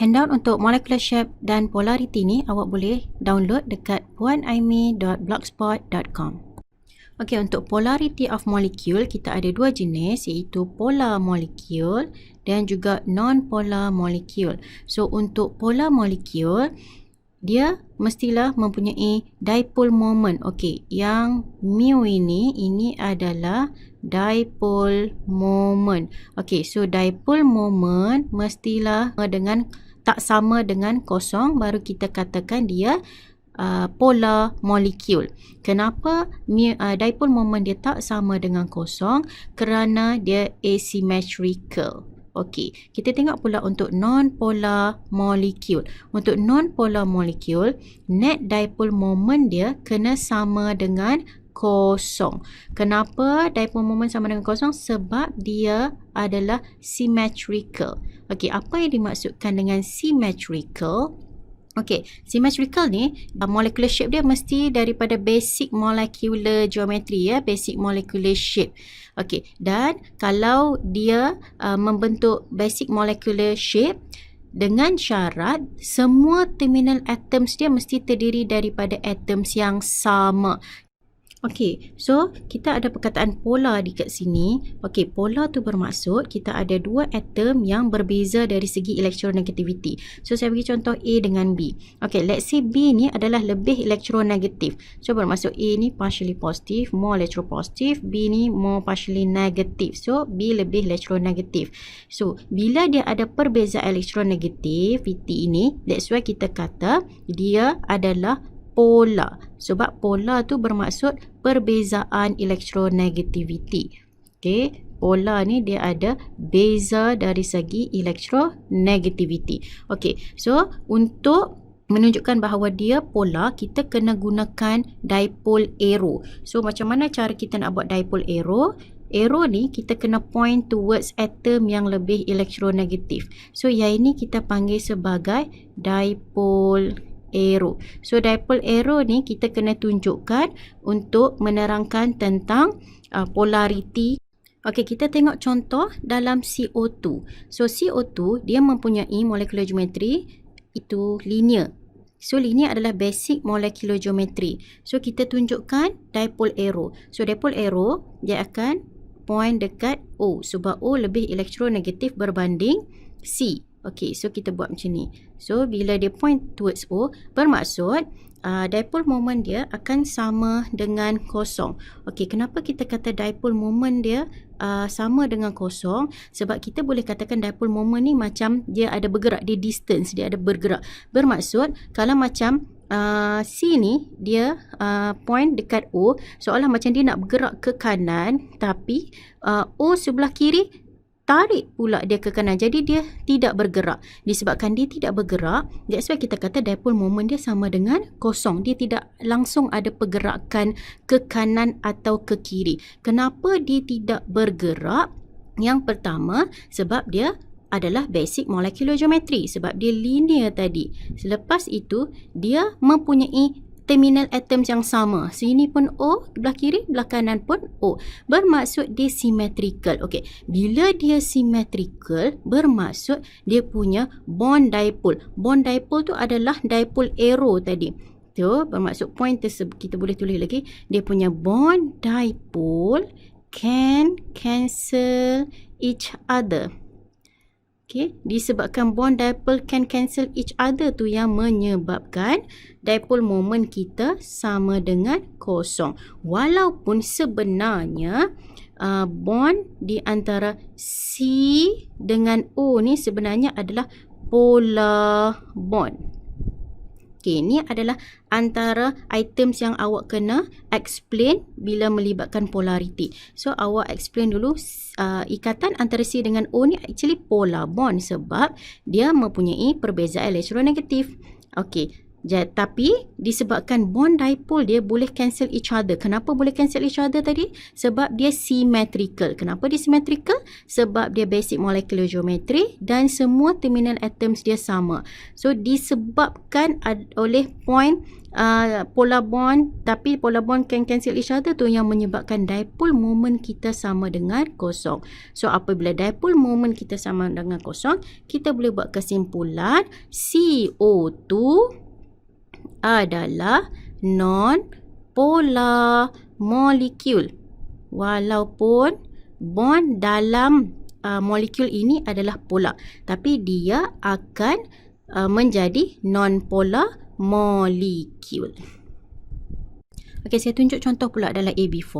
Handout untuk molecular shape dan polarity ni awak boleh download dekat puanaimi.blogspot.com. Okey, untuk polarity of molecule kita ada dua jenis, iaitu polar molecule dan juga non-polar molecule. So untuk polar molecule dia mestilah mempunyai dipole moment. Okey, yang mu ini adalah dipole moment. Okey, so dipole moment mestilah tak sama dengan kosong, baru kita katakan dia polar molecule. Kenapa dipole moment dia tak sama dengan kosong? Kerana dia asymmetrical. Okey, kita tengok pula untuk non-polar molecule. Untuk non-polar molecule, net dipole moment dia kena sama dengan kosong. Kenapa dipole moment sama dengan kosong? Sebab dia adalah symmetrical. Okey, apa yang dimaksudkan dengan symmetrical? Okey, symmetrical ni molecular shape dia mesti daripada basic molecular geometry, ya, basic molecular shape. Okey, dan kalau dia membentuk basic molecular shape dengan syarat semua terminal atoms dia mesti terdiri daripada atoms yang sama. Okey, so kita ada perkataan polar di kat sini. Okey, polar tu bermaksud kita ada dua atom yang berbeza dari segi elektronegativity. So saya bagi contoh A dengan B. Okey, let's say B ni adalah lebih elektronegatif. So bermaksud A ni partially positive, more electropositive, B ni more partially negative. So B lebih elektronegatif. So bila dia ada perbezaan elektronegativity ini, that's why kita kata dia adalah polar. Sebab polar tu bermaksud perbezaan elektronegativity. Okey, polar ni dia ada beza dari segi elektronegativity. Okey, so untuk menunjukkan bahawa dia polar, kita kena gunakan dipole arrow. So macam mana cara kita nak buat dipole arrow? Arrow ni kita kena point towards atom yang lebih elektronegatif. So yang ini kita panggil sebagai dipole arrow. So dipole arrow ni kita kena tunjukkan untuk menerangkan tentang polarity. Okey, kita tengok contoh dalam CO2. So CO2 dia mempunyai molecular geometry itu linear. So linear adalah basic molecular geometry. So kita tunjukkan dipole arrow. So dipole arrow dia akan point dekat O sebab O lebih elektronegatif berbanding C. Okey, so kita buat macam ni. So bila dia point towards O, bermaksud dipole moment dia akan sama dengan kosong. Okey, kenapa kita kata dipole moment dia sama dengan kosong? Sebab kita boleh katakan dipole moment ni macam dia ada bergerak, dia distance, dia ada bergerak. Bermaksud kalau macam C ni dia point dekat O, seolah macam dia nak bergerak ke kanan, tapi O sebelah kiri tarik pula dia ke kanan. Jadi dia tidak bergerak. Disebabkan dia tidak bergerak, that's why kita kata dipole moment dia sama dengan kosong. Dia tidak langsung ada pergerakan ke kanan atau ke kiri. Kenapa dia tidak bergerak? Yang pertama, sebab dia adalah basic molecular geometry. Sebab dia linear tadi. Selepas itu, dia mempunyai terminal atoms yang sama. Sini pun O, belah kiri, belah kanan pun O. Bermaksud dia symmetrical. Okey, bila dia symmetrical, bermaksud dia punya bond dipole. Bond dipole tu adalah dipole arrow tadi. Tu bermaksud point tersebut, kita boleh tulis lagi, dia punya bond dipole can cancel each other. Okay, disebabkan bond dipole can cancel each other tu yang menyebabkan dipole moment kita sama dengan kosong. Walaupun sebenarnya bond di antara C dengan O ni sebenarnya adalah polar bond. Okay, ini adalah antara items yang awak kena explain bila melibatkan polarity. So, awak explain dulu ikatan antara C dengan O ni actually polar bond sebab dia mempunyai perbezaan elektronegatif. Okay, Tapi disebabkan bond dipole dia boleh cancel each other. Kenapa boleh cancel each other tadi? Sebab dia symmetrical. Kenapa dia symmetrical? Sebab dia basic molecular geometry dan semua terminal atoms dia sama. So disebabkan oleh point polar bond, tapi polar bond can cancel each other tu yang menyebabkan dipole moment kita sama dengan kosong. So apabila dipole moment kita sama dengan kosong, kita boleh buat kesimpulan CO2 adalah non-polar molecule. Walaupun bond dalam molekul ini adalah polar, tapi dia akan menjadi non-polar molecule. Okey, saya tunjuk contoh pula dalam AB4.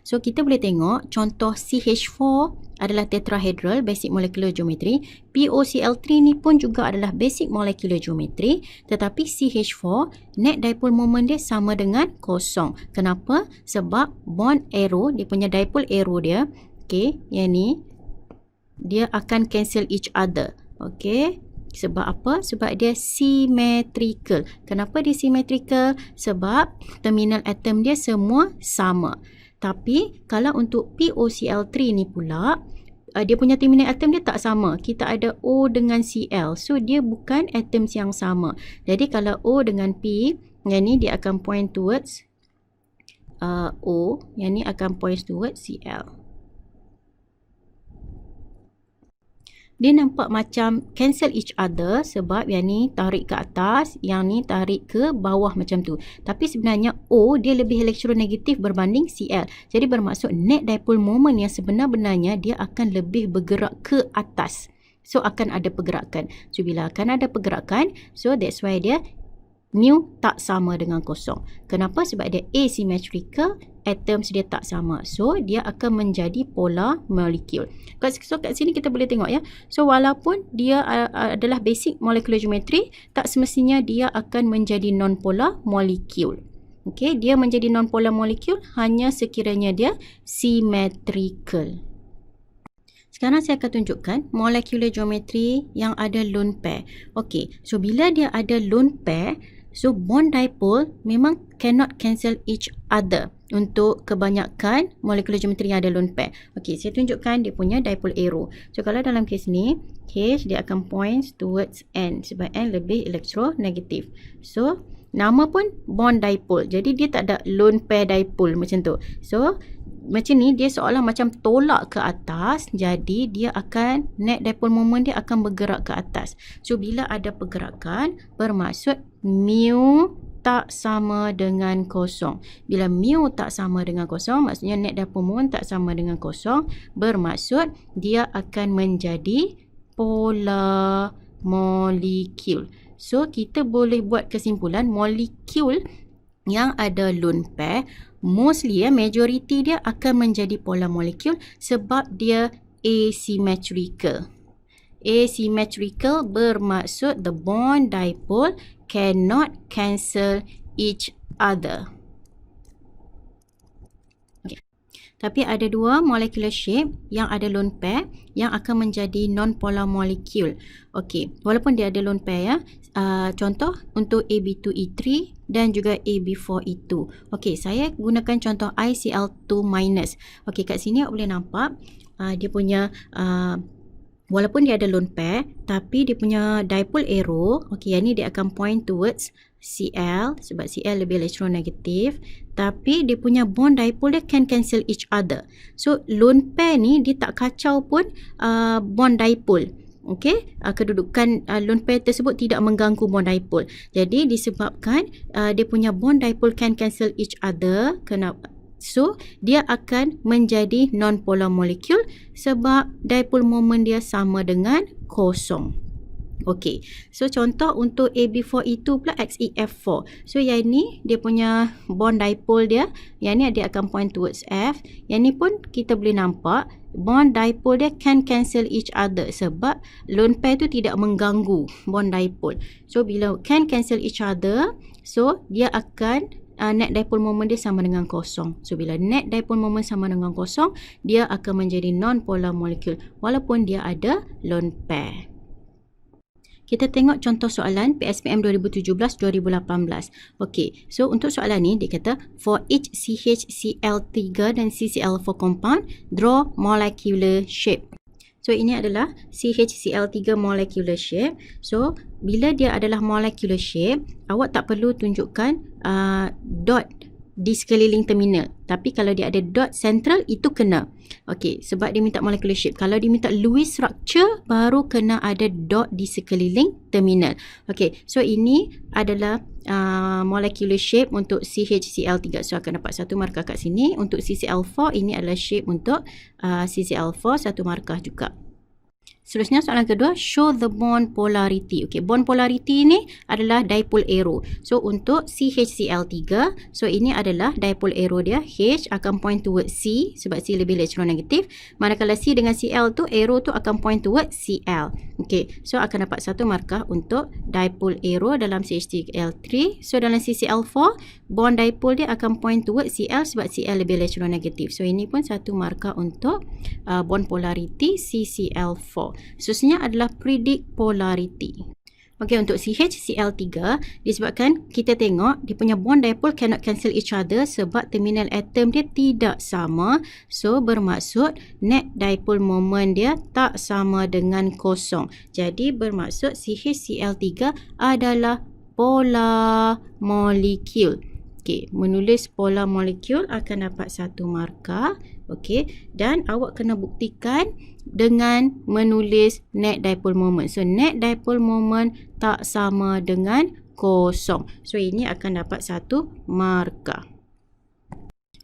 So, kita boleh tengok contoh CH4 adalah tetrahedral, basic molecular geometry. POCl3 ni pun juga adalah basic molecular geometry. Tetapi CH4, net dipole moment dia sama dengan kosong. Kenapa? Sebab bond arrow, dia punya dipole arrow dia, okey, yang ni, dia akan cancel each other. Okey. Sebab apa? Sebab dia symmetrical. Kenapa dia symmetrical? Sebab terminal atom dia semua sama. Tapi kalau untuk POCl3 ni pula, dia punya terminal atom dia tak sama. Kita ada O dengan Cl. So dia bukan atoms yang sama. Jadi kalau O dengan P, yang ni dia akan point towards O, yang ni akan point towards Cl. Dia nampak macam cancel each other sebab yang ni tarik ke atas, yang ni tarik ke bawah macam tu. Tapi sebenarnya O dia lebih elektronegatif berbanding Cl. Jadi bermaksud net dipole moment yang sebenar-benarnya dia akan lebih bergerak ke atas. So akan ada pergerakan. So bila akan ada pergerakan, so that's why dia mu tak sama dengan kosong. Kenapa? Sebab dia asymmetrical, atoms dia tak sama. So, dia akan menjadi polar molecule. So, kat sini kita boleh tengok ya. So, walaupun dia adalah basic molecular geometry, tak semestinya dia akan menjadi non-polar molecule. Okay, dia menjadi non-polar molecule hanya sekiranya dia symmetrical. Sekarang saya akan tunjukkan molecular geometry yang ada lone pair. Okay, so bila dia ada lone pair, so bond dipole memang cannot cancel each other untuk kebanyakan molecular geometry yang ada lone pair. Okay, saya tunjukkan dia punya dipole arrow. So kalau dalam kes ni, H dia akan point towards N sebab N lebih elektronegatif. So nama pun bond dipole. Jadi dia tak ada lone pair dipole macam tu. So macam ni dia seolah macam tolak ke atas. Jadi dia akan net dipole moment dia akan bergerak ke atas. So bila ada pergerakan bermaksud mu tak sama dengan kosong. Bila mu tak sama dengan kosong, maksudnya net dipole moment tak sama dengan kosong, bermaksud dia akan menjadi polar molecule. So kita boleh buat kesimpulan molekul yang ada lone pair mostly majority dia akan menjadi polar molecule sebab dia asymmetrical. Asymmetrical bermaksud the bond dipole cannot cancel each other. Tapi ada dua molecular shape yang ada lone pair yang akan menjadi non-polar molecule. Okey, walaupun dia ada lone pair ya. Contoh untuk AB2E3 dan juga AB4E2. Okey, saya gunakan contoh ICl2-. Okey, kat sini awak boleh nampak dia punya walaupun dia ada lone pair tapi dia punya dipole arrow, okey, yang ni dia akan point towards Cl sebab Cl lebih elektronegatif, tapi dia punya bond dipole dia can cancel each other. So lone pair ni dia tak kacau pun bond dipole. Okey, kedudukan lone pair tersebut tidak mengganggu bond dipole. Jadi disebabkan dia punya bond dipole can cancel each other, kenapa? So dia akan menjadi non-polar molecule sebab dipole moment dia sama dengan kosong. Okey, so contoh untuk AB4E2 pula XEF4. So yang ni dia punya bond dipole dia, yang ni dia akan point towards F. Yang ni pun kita boleh nampak bond dipole dia can cancel each other sebab lone pair tu tidak mengganggu bond dipole. So bila can cancel each other, so dia akan net dipole moment dia sama dengan kosong. So bila net dipole moment sama dengan kosong, dia akan menjadi non-polar molecule walaupun dia ada lone pair. kita tengok contoh soalan PSPM 2017-2018. Okey, so untuk soalan ni dia kata for each CHCl3 dan CCl4 compound, draw molecular shape. So ini adalah CHCl3 molecular shape. So bila dia adalah molecular shape, awak tak perlu tunjukkan dot di sekeliling terminal. Tapi kalau dia ada dot central, itu kena. Okey, sebab dia minta molecular shape. Kalau dia minta Lewis structure, baru kena ada dot di sekeliling terminal. Okey, so ini adalah molecular shape untuk CHCl3. So akan dapat 1 markah kat sini. Untuk CCl4, ini adalah shape untuk CCl4, 1 markah juga. Seterusnya soalan kedua, show the bond polarity. Okey, bond polarity ni adalah dipole arrow. So untuk CHCl3, so ini adalah dipole arrow dia. H akan point towards C sebab C lebih elektronegatif. Manakala C dengan Cl tu, arrow tu akan point towards Cl. Okey, so akan dapat 1 markah untuk dipole arrow dalam CHCl3. So dalam CCl4, bond dipole dia akan point towards Cl sebab Cl lebih elektronegatif. So ini pun 1 markah untuk bond polarity CCl4. Seterusnya adalah predict polarity. Okey, untuk CHCl3, disebabkan kita tengok dia punya bond dipole cannot cancel each other sebab terminal atom dia tidak sama. So bermaksud net dipole moment dia tak sama dengan kosong. Jadi bermaksud CHCl3 adalah polar molecule. Okey, menulis polar molecule akan dapat 1 markah. Okey, dan awak kena buktikan dengan menulis net dipole moment. So net dipole moment tak sama dengan kosong. So ini akan dapat 1 markah.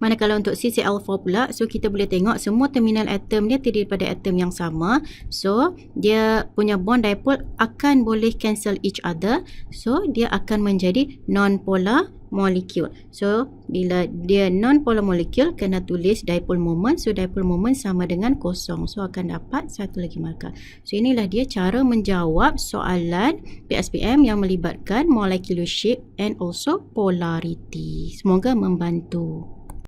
Manakala untuk CCl4 pula, so kita boleh tengok semua terminal atom dia terdiri daripada atom yang sama. So dia punya bond dipole akan boleh cancel each other. So dia akan menjadi non-polar molecule. So bila dia non-polar molecule, kena tulis dipole moment. So dipole moment sama dengan kosong. So akan dapat 1 lagi markah. So inilah dia cara menjawab soalan PSPM yang melibatkan molecular shape and also polarity. Semoga membantu.